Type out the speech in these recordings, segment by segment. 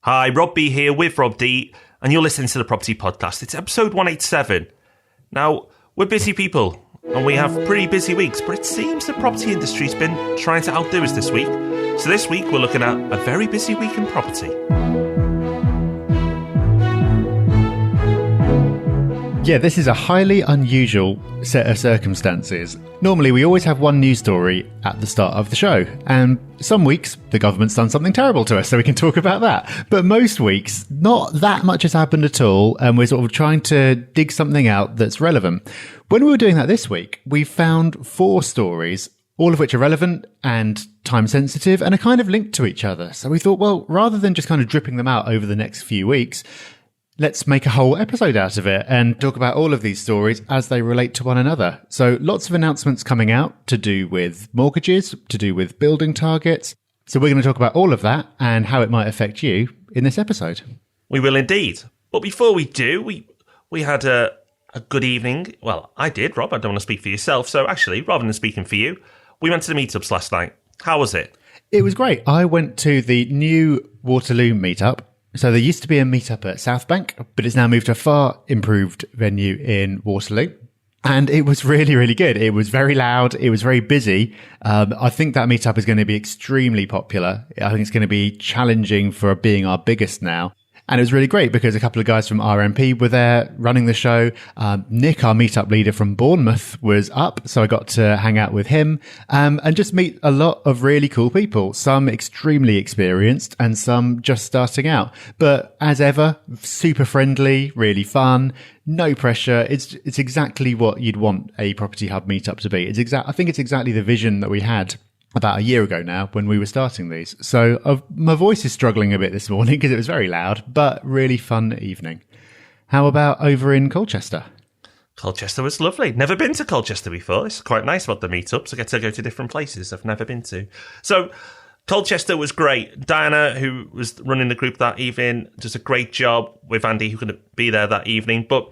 Hi, Rob B here with Rob D, and you're listening to the Property Podcast. It's episode 187. Now, we're busy people, and we have pretty busy weeks, but it seems the property industry's been trying to outdo us this week. So this week, we're looking at a very busy week in property. Yeah, this is a highly unusual set of circumstances. Normally, we always have one news story at the start of the show, and some weeks, the government's done something terrible to us, so we can talk about that. But most weeks, not that much has happened at all, and we're sort of trying to dig something out that's relevant. When we were doing that this week, we found 4 stories, all of which are relevant and time sensitive, and are kind of linked to each other. So we thought, well, rather than just kind of dripping them out over the next few weeks, let's make a whole episode out of it and talk about all of these stories as they relate to one another. So lots of announcements coming out to do with mortgages, to do with building targets. So we're going to talk about all of that and how it might affect you in this episode. We will indeed. But before we do, we had a good evening. Well, I did, Rob. I don't want to speak for yourself. So actually, rather than speaking for you, we went to the meetups last night. How was it? It was great. I went to the new Waterloo meetup. So there used to be a meetup at South Bank, but it's now moved to a far improved venue in Waterloo. And it was really, really good. It was very loud. It was very busy. I think that meetup is going to be extremely popular. I think it's going to be challenging for being our biggest now. And it was really great because a couple of guys from RMP were there running the show. Nick, our meetup leader from Bournemouth, was up. So I got to hang out with him and just meet a lot of really cool people, some extremely experienced and some just starting out. But as ever, super friendly, really fun, no pressure. It's exactly what you'd want a Property Hub meetup to be. I think it's exactly the vision that we had about a year ago now when we were starting these. So my voice is struggling a bit this morning because it was very loud, but really fun evening. How about over in Colchester? Colchester was lovely. Never been to Colchester before. It's quite nice about the meetups. I get to go to different places I've never been to. So Colchester was great. Diana, who was running the group that evening, does a great job with Andy, who couldn't be there that evening. But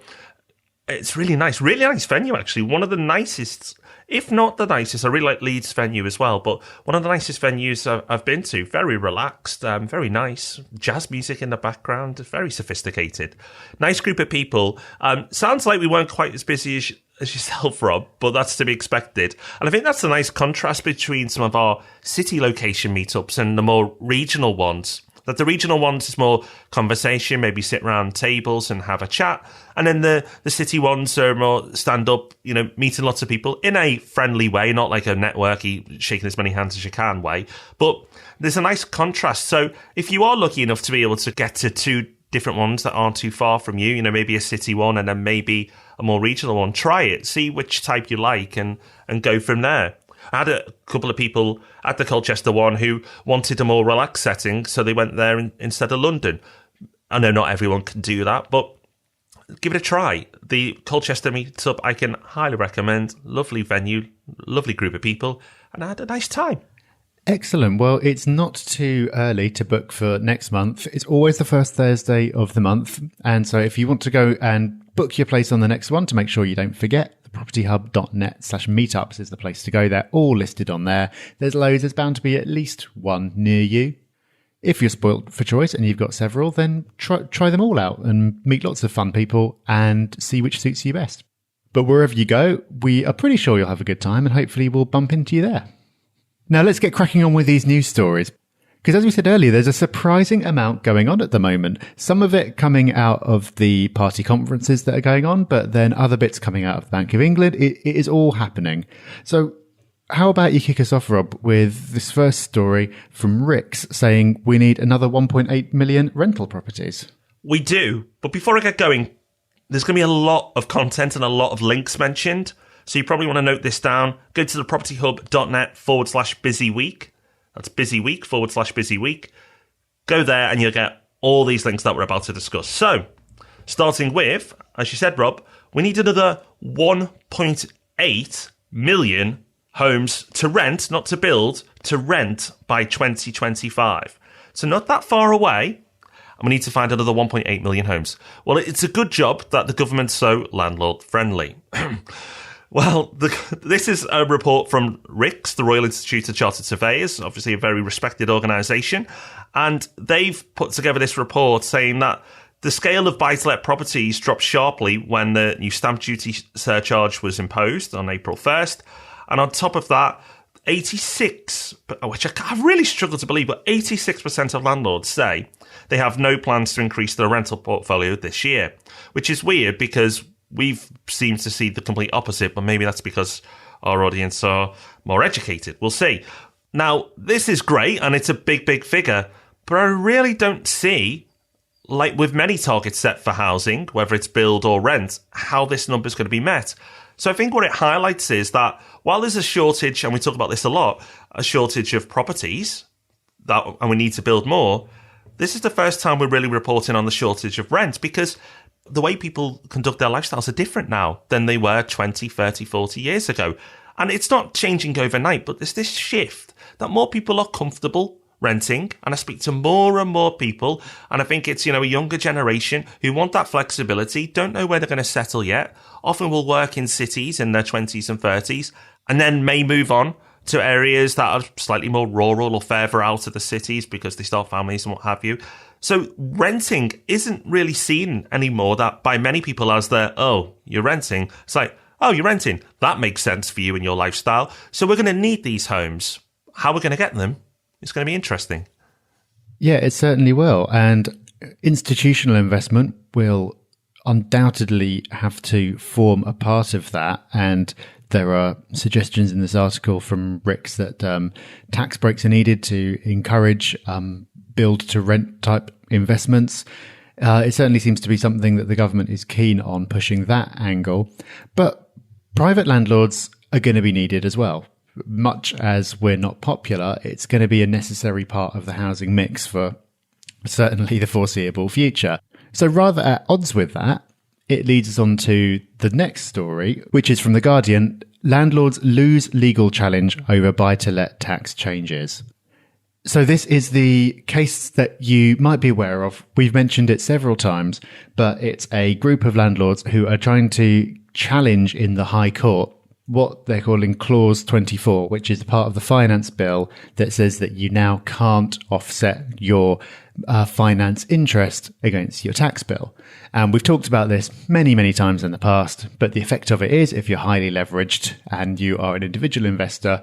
it's really nice venue, actually. One of the nicest, if not the nicest. I really like Leeds venue as well, but one of the nicest venues I've been to. Very relaxed, very nice. Jazz music in the background, very sophisticated. Nice group of people. Sounds like we weren't quite as busy as yourself, Rob, but that's to be expected. And I think that's a nice contrast between some of our city location meetups and the more regional ones. That the regional ones is more conversation, maybe sit around tables and have a chat. And then the city ones are more stand up, meeting lots of people in a friendly way, not like a networky, shaking as many hands as you can way. But there's a nice contrast. So if you are lucky enough to be able to get to 2 different ones that aren't too far from you, maybe a city one and then maybe a more regional one, try it, see which type you like and go from there. I had a couple of people at the Colchester one who wanted a more relaxed setting, so they went there instead of London. I know not everyone can do that, but give it a try. The Colchester meetup I can highly recommend. Lovely venue, lovely group of people, and I had a nice time. Excellent. Well, it's not too early to book for next month. It's always the first Thursday of the month. And so if you want to go and book your place on the next one to make sure you don't forget, propertyhub.net/meetups is the place to go. They're all listed on there. There's loads. There's bound to be at least one near you. If you're spoilt for choice and you've got several, then try them all out and meet lots of fun people and see which suits you best. But wherever you go, we are pretty sure you'll have a good time and hopefully we'll bump into you there. Now let's get cracking on with these news stories. Because as we said earlier, there's a surprising amount going on at the moment. Some of it coming out of the party conferences that are going on, but then other bits coming out of the Bank of England. It is all happening. So how about you kick us off, Rob, with this first story from Rick's saying we need another 1.8 million rental properties. We do. But before I get going, there's going to be a lot of content and a lot of links mentioned. So you probably want to note this down. Go to thepropertyhub.net/busy week. That's busy week /busy week. Go there and you'll get all these links that we're about to discuss. So, starting with, as you said, Rob, we need another 1.8 million homes to rent, not to build, to rent by 2025. So not that far away. And we need to find another 1.8 million homes. Well, it's a good job that the government's so landlord friendly. Well, this is a report from RICS, the Royal Institute of Chartered Surveyors, obviously a very respected organisation. And they've put together this report saying that the scale of buy-to-let properties dropped sharply when the new stamp duty surcharge was imposed on April 1st. And on top of that, 86, which I really struggle to believe, but 86% of landlords say they have no plans to increase their rental portfolio this year, which is weird because we've seemed to see the complete opposite, but maybe that's because our audience are more educated. We'll see. Now, this is great, and it's a big, big figure, but I really don't see, like with many targets set for housing, whether it's build or rent, how this number is going to be met. So I think what it highlights is that while there's a shortage, and we talk about this a lot, a shortage of properties, and we need to build more, this is the first time we're really reporting on the shortage of rent, because the way people conduct their lifestyles are different now than they were 20, 30, 40 years ago. And it's not changing overnight, but there's this shift that more people are comfortable renting. And I speak to more and more people, and I think it's, a younger generation who want that flexibility, don't know where they're going to settle yet, often will work in cities in their 20s and 30s, and then may move on to areas that are slightly more rural or further out of the cities because they start families and what have you. So renting isn't really seen anymore that by many people as you're renting. It's like, you're renting. That makes sense for you and your lifestyle. So we're going to need these homes. How we're going to get them, it's going to be interesting. Yeah, it certainly will. And institutional investment will undoubtedly have to form a part of that. And there are suggestions in this article from RICS that tax breaks are needed to encourage build to rent type investments. It certainly seems to be something that the government is keen on pushing that angle. But private landlords are going to be needed as well. Much as we're not popular, it's going to be a necessary part of the housing mix for certainly the foreseeable future. So rather at odds with that, it leads us on to the next story, which is from The Guardian. Landlords lose legal challenge over buy-to-let tax changes. So this is the case that you might be aware of. We've mentioned it several times, but it's a group of landlords who are trying to challenge in the High Court what they're calling Clause 24, which is part of the finance bill that says that you now can't offset your finance interest against your tax bill. And we've talked about this many, many times in the past, but the effect of it is if you're highly leveraged and you are an individual investor,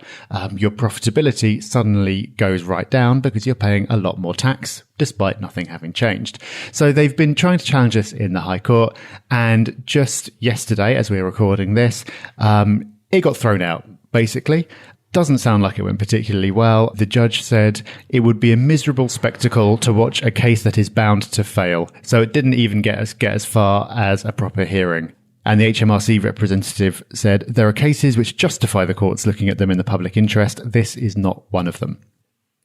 your profitability suddenly goes right down because you're paying a lot more tax despite nothing having changed. So they've been trying to challenge this in the High Court. And just yesterday, as we were recording this, it got thrown out, basically. Doesn't sound like it went particularly well. The judge said it would be a miserable spectacle to watch a case that is bound to fail. So it didn't even get as far as a proper hearing. And the HMRC representative said there are cases which justify the courts looking at them in the public interest. This is not one of them.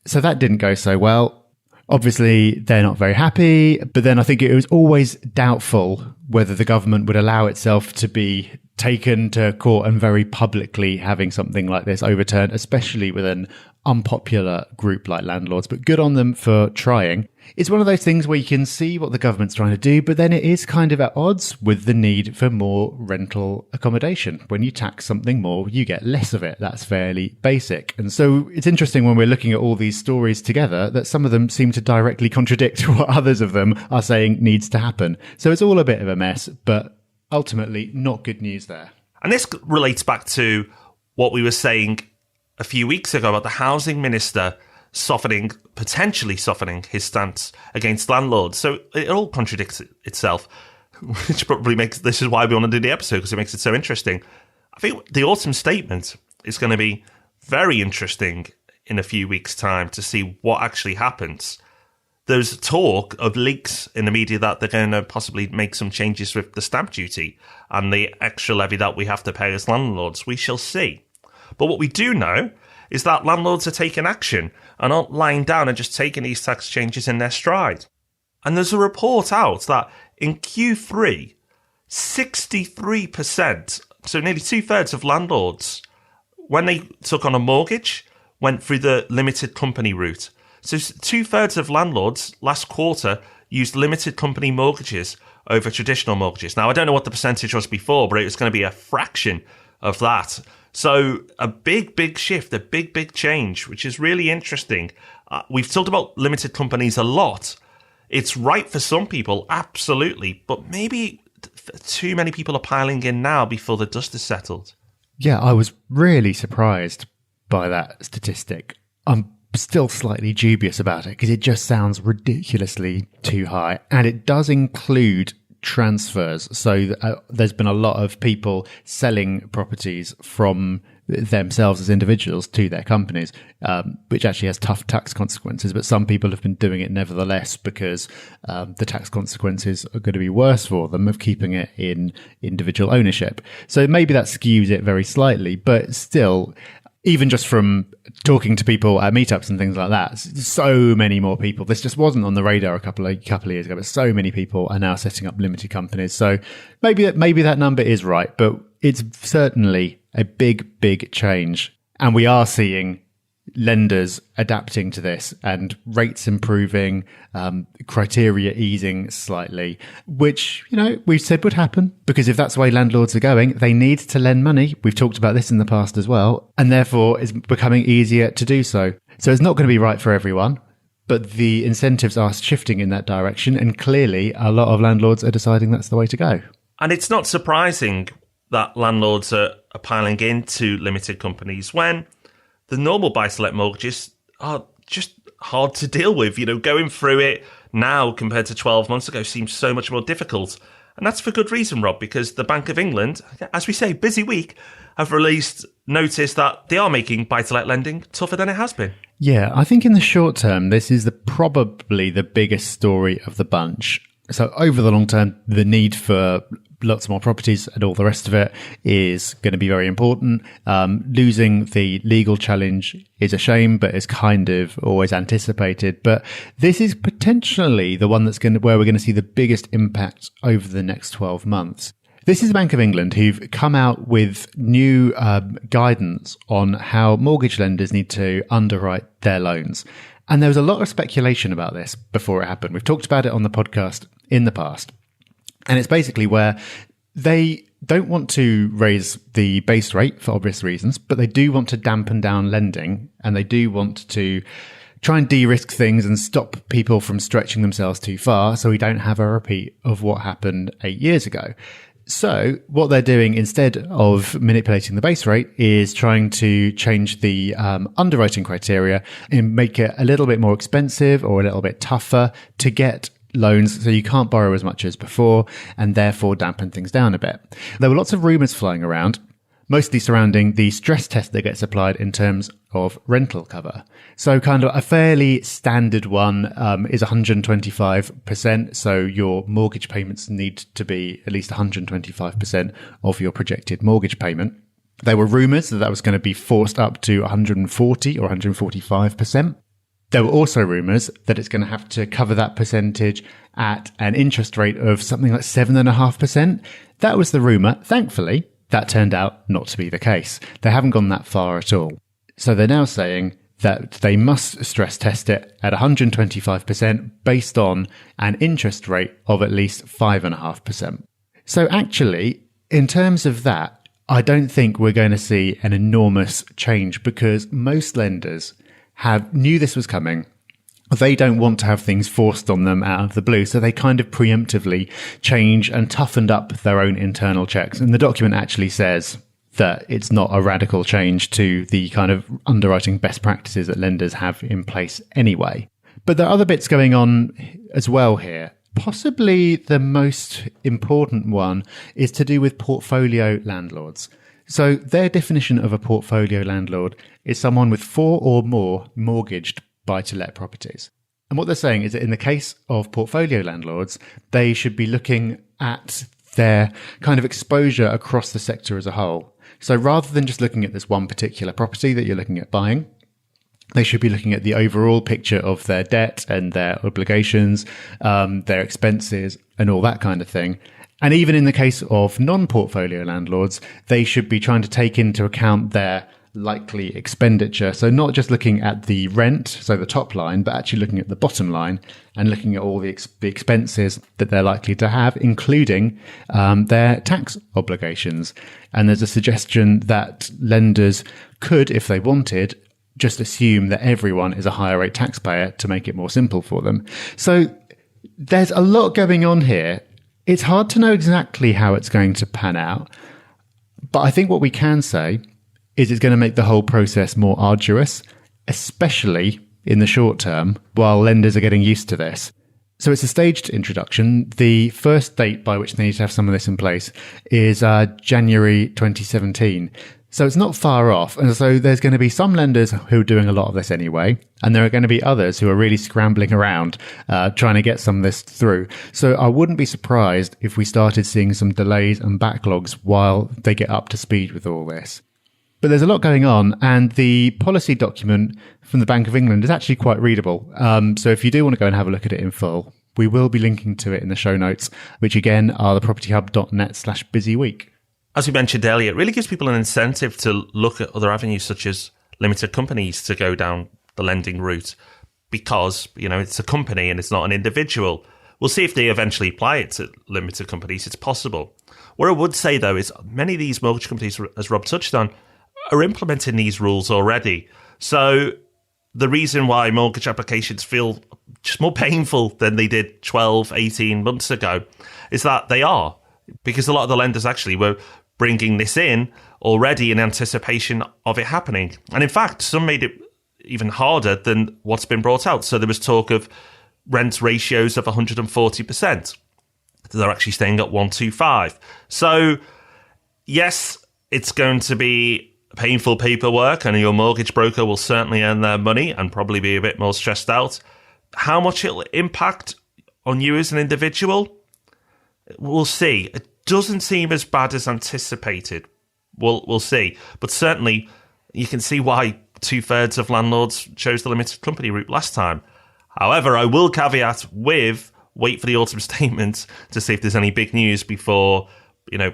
So that didn't go so well. Obviously, they're not very happy. But then I think it was always doubtful whether the government would allow itself to be taken to court and very publicly having something like this overturned, especially with an unpopular group like landlords. But good on them for trying. It's one of those things where you can see what the government's trying to do, but then it is kind of at odds with the need for more rental accommodation. When you tax something more, you get less of it. That's fairly basic. And so it's interesting when we're looking at all these stories together that some of them seem to directly contradict what others of them are saying needs to happen. So it's all a bit of a mess, but ultimately not good news there. And this relates back to what we were saying a few weeks ago about the housing minister potentially softening his stance against landlords. So it all contradicts itself, which probably this is why we want to do the episode, because it makes it so interesting. I think the autumn statement is going to be very interesting in a few weeks' time to see what actually happens. There's talk of leaks in the media that they're going to possibly make some changes with the stamp duty and the extra levy that we have to pay as landlords. We shall see. But what we do know is that landlords are taking action and aren't lying down and just taking these tax changes in their stride. And there's a report out that in Q3, 63%, so nearly 2/3 of landlords, when they took on a mortgage, went through the limited company route. So 2/3 of landlords last quarter used limited company mortgages over traditional mortgages. Now, I don't know what the percentage was before, but it was going to be a fraction of that. So a big shift, a big change, which is really interesting. We've talked about limited companies a lot. It's right for some people, absolutely, but maybe too many people are piling in now before the dust is settled. Yeah, I was really surprised by that statistic. I'm still slightly dubious about it because it just sounds ridiculously too high. And it does include transfers. So there's been a lot of people selling properties from themselves as individuals to their companies, which actually has tough tax consequences. But some people have been doing it nevertheless because the tax consequences are going to be worse for them of keeping it in individual ownership. So maybe that skews it very slightly, but still, even just from talking to people at meetups and things like that, so many more people. This just wasn't on the radar a couple of years ago, but so many people are now setting up limited companies. So maybe that number is right, but it's certainly a big change. And we are seeing lenders adapting to this and rates improving, criteria easing slightly, which, we said would happen because if that's the way landlords are going, they need to lend money. We've talked about this in the past as well, and therefore it's becoming easier to do so. So it's not going to be right for everyone, but the incentives are shifting in that direction. And clearly a lot of landlords are deciding that's the way to go. And it's not surprising that landlords are piling into limited companies when the normal buy-to-let mortgages are just hard to deal with. Going through it now compared to 12 months ago seems so much more difficult. And that's for good reason, Rob, because the Bank of England, as we say, busy week, have released notice that they are making buy-to-let lending tougher than it has been. Yeah, I think in the short term, this is probably the biggest story of the bunch. So over the long term, the need for lots more properties and all the rest of it is going to be very important. Losing the legal challenge is a shame, but it's kind of always anticipated. But this is potentially the one where we're going to see the biggest impact over the next 12 months. This is the Bank of England who've come out with new guidance on how mortgage lenders need to underwrite their loans. And there was a lot of speculation about this before it happened. We've talked about it on the podcast in the past. And it's basically where they don't want to raise the base rate for obvious reasons, but they do want to dampen down lending and they do want to try and de-risk things and stop people from stretching themselves too far so we don't have a repeat of what happened 8 years ago. So what they're doing instead of manipulating the base rate is trying to change the underwriting criteria and make it a little bit more expensive or a little bit tougher to get loans, so you can't borrow as much as before and therefore dampen things down a bit. There were lots of rumours flying around, mostly surrounding the stress test that gets applied in terms of rental cover. So kind of a fairly standard one is 125%. So your mortgage payments need to be at least 125% of your projected mortgage payment. There were rumours that was going to be forced up to 140 or 145%. There were also rumours that it's going to have to cover that percentage at an interest rate of something like 7.5%. That was the rumour. Thankfully, that turned out not to be the case. They haven't gone that far at all. So they're now saying that they must stress test it at 125% based on an interest rate of at least 5.5%. So actually, in terms of that, I don't think we're going to see an enormous change because most lenders knew this was coming. They don't want to have things forced on them out of the blue. So they kind of preemptively change and toughened up their own internal checks. And the document actually says that it's not a radical change to the kind of underwriting best practices that lenders have in place anyway. But there are other bits going on as well here. Possibly the most important one is to do with portfolio landlords. So their definition of a portfolio landlord is someone with 4 or more mortgaged buy-to-let properties. And what they're saying is that in the case of portfolio landlords, they should be looking at their kind of exposure across the sector as a whole. So rather than just looking at this one particular property that you're looking at buying, they should be looking at the overall picture of their debt and their obligations, their expenses and all that kind of thing. And even in the case of non-portfolio landlords, they should be trying to take into account their likely expenditure. So not just looking at the rent, so the top line, but actually looking at the bottom line and looking at all the expenses that they're likely to have, including their tax obligations. And there's a suggestion that lenders could, if they wanted, just assume that everyone is a higher rate taxpayer to make it more simple for them. So there's a lot going on here. It's hard to know exactly how it's going to pan out. But I think what we can say is it's going to make the whole process more arduous, especially in the short term, while lenders are getting used to this. So it's a staged introduction. The first date by which they need to have some of this in place is January 2017. So it's not far off. And so there's going to be some lenders who are doing a lot of this anyway. And there are going to be others who are really scrambling around, trying to get some of this through. So I wouldn't be surprised if we started seeing some delays and backlogs while they get up to speed with all this. But there's a lot going on, and the policy document from the Bank of England is actually quite readable. So if you do want to go and have a look at it in full, we will be linking to it in the show notes, which again are thepropertyhub.net/busyweek. As we mentioned earlier, it really gives people an incentive to look at other avenues such as limited companies to go down the lending route because, it's a company and it's not an individual. We'll see if they eventually apply it to limited companies. It's possible. What I would say, though, is many of these mortgage companies, as Rob touched on, are implementing these rules already. So the reason why mortgage applications feel just more painful than they did 12, 18 months ago is that they are, because a lot of the lenders actually were bringing this in already in anticipation of it happening. And in fact, some made it even harder than what's been brought out. So there was talk of rent ratios of 140%. They're actually staying at 125. So yes, it's going to be painful paperwork and your mortgage broker will certainly earn their money and probably be a bit more stressed out. How much it'll impact on you as an individual, we'll see. It doesn't seem as bad as anticipated. We'll see. But certainly, you can see why 2/3 of landlords chose the limited company route last time. However, I will caveat with wait for the autumn statement to see if there's any big news before,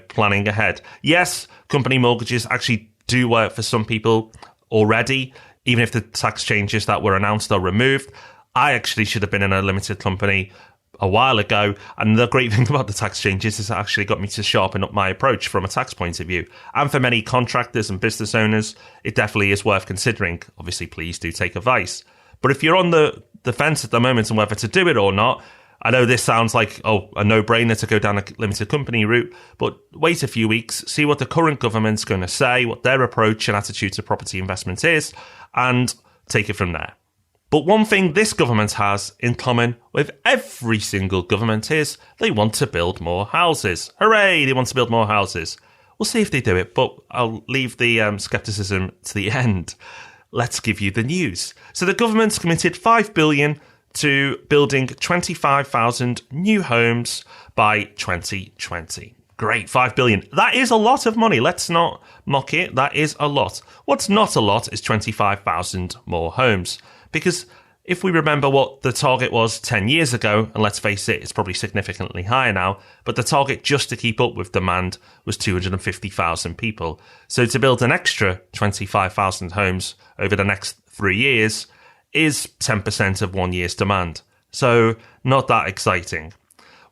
planning ahead. Yes, company mortgages actually do work for some people already, even if the tax changes that were announced are removed. I actually should have been in a limited company a while ago, and the great thing about the tax changes is it actually got me to sharpen up my approach from a tax point of view. And for many contractors and business owners, it definitely is worth considering. Obviously, please do take advice. But if you're on the fence at the moment on whether to do it or not, I know this sounds like a no-brainer to go down a limited company route, but wait a few weeks, see what the current government's going to say, what their approach and attitude to property investment is, and take it from there. But one thing this government has in common with every single government is they want to build more houses. Hooray, they want to build more houses. We'll see if they do it, but I'll leave the scepticism to the end. Let's give you the news. So the government's committed $5 billion to building 25,000 new homes by 2020. Great, $5 billion. That is a lot of money. Let's not mock it. That is a lot. What's not a lot is 25,000 more homes. Because if we remember what the target was 10 years ago, and let's face it, it's probably significantly higher now, but the target just to keep up with demand was 250,000 people. So to build an extra 25,000 homes over the next 3 years is 10% of 1 year's demand. So not that exciting.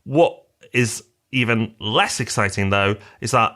What is even less exciting, though, is that,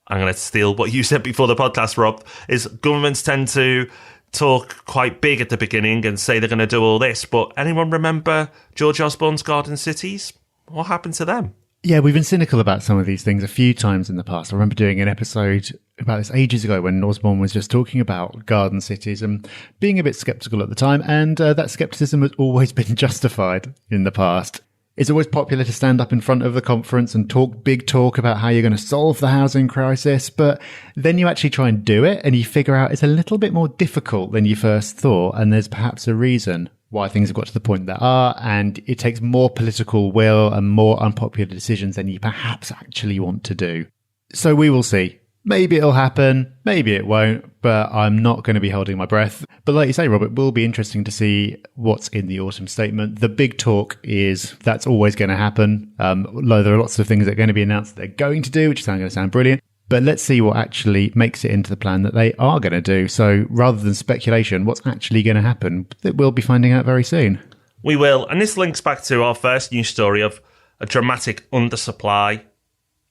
I'm going to steal what you said before the podcast, Rob, is governments tend to talk quite big at the beginning and say they're going to do all this. But anyone remember George Osborne's Garden Cities? What happened to them? Yeah, we've been cynical about some of these things a few times in the past. I remember doing an episode about this ages ago when Osborne was just talking about garden cities and being a bit sceptical at the time. And that scepticism has always been justified in the past. It's always popular to stand up in front of the conference and talk big talk about how you're going to solve the housing crisis. But then you actually try and do it and you figure out it's a little bit more difficult than you first thought. And there's perhaps a reason why things have got to the point they are. And it takes more political will and more unpopular decisions than you perhaps actually want to do. So we will see. Maybe it'll happen, maybe it won't, but I'm not going to be holding my breath. But like you say, Robert, it will be interesting to see what's in the autumn statement. The big talk is that's always going to happen. There are lots of things that are going to be announced that they're going to do, which is going to sound brilliant. But let's see what actually makes it into the plan that they are going to do. So rather than speculation, what's actually going to happen, that we'll be finding out very soon. We will. And this links back to our first news story of a dramatic undersupply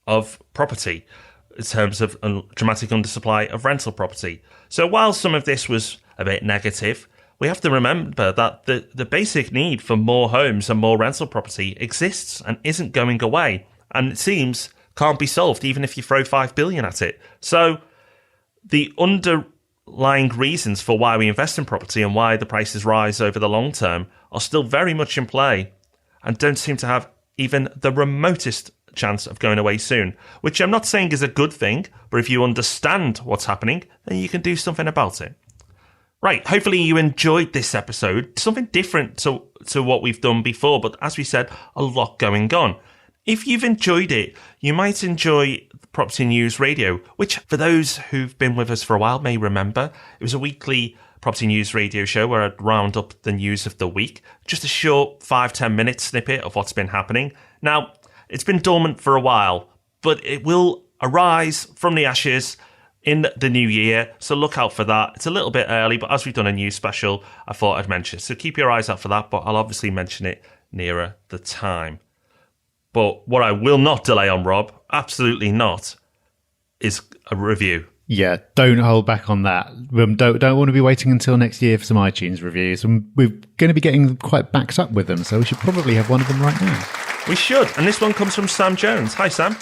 of property, in terms of a dramatic undersupply of rental property. So while some of this was a bit negative, we have to remember that the basic need for more homes and more rental property exists and isn't going away. And it seems can't be solved even if you throw 5 billion at it. So the underlying reasons for why we invest in property and why the prices rise over the long term are still very much in play and don't seem to have even the remotest chance of going away soon, which I'm not saying is a good thing, but if you understand what's happening, then you can do something about it. Right, hopefully you enjoyed this episode, something different to what we've done before, but as we said, a lot going on. If you've enjoyed it, you might enjoy Property News Radio, which for those who've been with us for a while may remember, it was a weekly Property News Radio show where I'd round up the news of the week, just a short 5-10 minute snippet of what's been happening. Now, it's been dormant for a while, but it will arise from the ashes in the new year, so look out for that. It's a little bit early, but as we've done a news special, I thought I'd mention it. So keep your eyes out for that, but I'll obviously mention it nearer the time. But what I will not delay on, Rob, absolutely not, is a review. Yeah, don't hold back on that. Don't want to be waiting until next year for some iTunes reviews. And we're going to be getting quite backed up with them, so we should probably have one of them right now. We should. And this one comes from Sam Jones. Hi, Sam.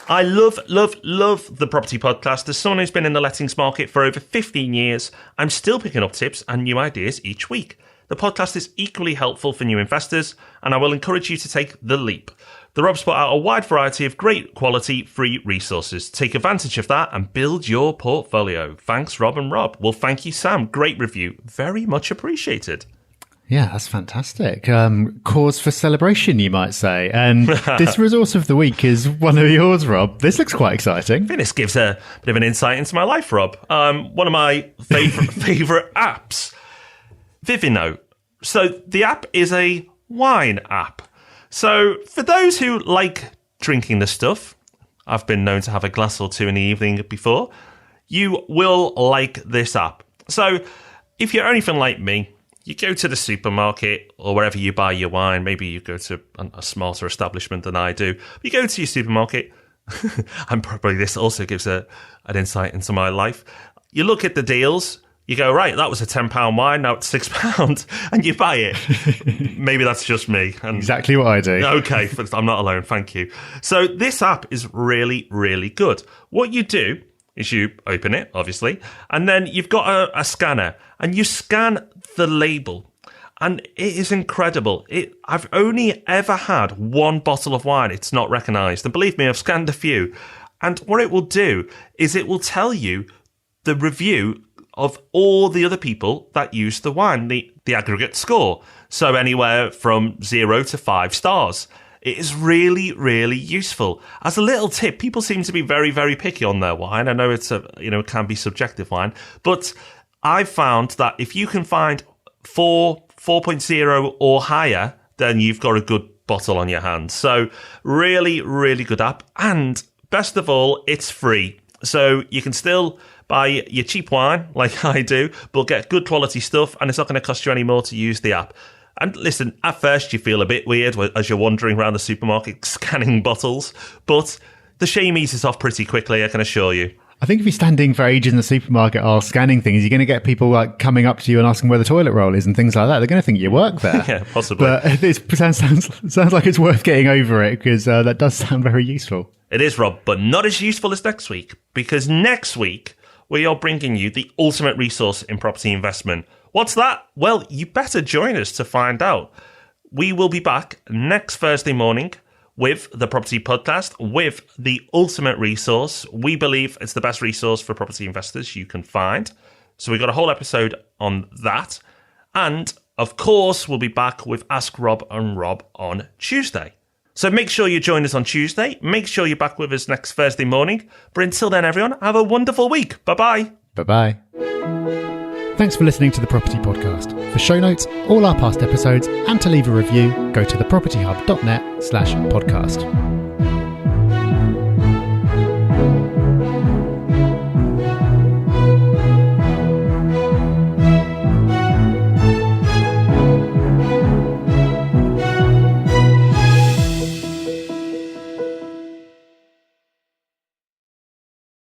I love the Property Podcast. As someone who's been in the lettings market for over 15 years, I'm still picking up tips and new ideas each week. The podcast is equally helpful for new investors, and I will encourage you to take the leap. The Rob's put out a wide variety of great quality free resources. Take advantage of that and build your portfolio. Thanks, Rob and Rob. Well, thank you, Sam. Great review. Very much appreciated. Yeah, that's fantastic. Cause for celebration, you might say. And this resource of the week is one of yours, Rob. This looks quite exciting. I think this gives a bit of an insight into my life, Rob. One of my favourite apps, Vivino. So the app is a wine app. So for those who like drinking the stuff, I've been known to have a glass or two in the evening before, you will like this app. So if you're anything like me, you go to the supermarket or wherever you buy your wine. Maybe you go to a smarter establishment than I do. You go to your supermarket, and probably this also gives an insight into my life. You look at the deals. You go, right, that was a £10 wine, now it's £6, and you buy it. Maybe that's just me. And exactly what I do. Okay, I'm not alone, thank you. So this app is really, really good. What you do is you open it, obviously, and then you've got a scanner, and you scan the label. And it is incredible. I've only ever had one bottle of wine it's not recognised. And believe me, I've scanned a few. And what it will do is it will tell you the review of all the other people that use the wine, the aggregate score. So anywhere from 0 to 5 stars. It is really, really useful. As a little tip, people seem to be very, very picky on their wine. I know it can be subjective wine, but I've found that if you can find 4.0 or higher, then you've got a good bottle on your hands. So really, really good app. And best of all, it's free. So you can still buy your cheap wine like I do, but get good quality stuff, and it's not going to cost you any more to use the app. And listen, at first you feel a bit weird as you're wandering around the supermarket scanning bottles, but the shame eases off pretty quickly, I can assure you. I think if you're standing for ages in the supermarket or scanning things, you're going to get people like coming up to you and asking where the toilet roll is and things like that. They're going to think you work there. Yeah, possibly. But it sounds like it's worth getting over it, because that does sound very useful. It is, Rob, but not as useful as next week, because next week we are bringing you the ultimate resource in property investment. What's that? Well, you better join us to find out. We will be back next Thursday morning with the Property Podcast, with the ultimate resource. We believe it's the best resource for property investors you can find. So we've got a whole episode on that. And, of course, we'll be back with Ask Rob and Rob on Tuesday. So make sure you join us on Tuesday. Make sure you're back with us next Thursday morning. But until then, everyone, have a wonderful week. Bye-bye. Bye-bye. Thanks for listening to the Property Podcast. For show notes, all our past episodes, and to leave a review, go to thepropertyhub.net/podcast.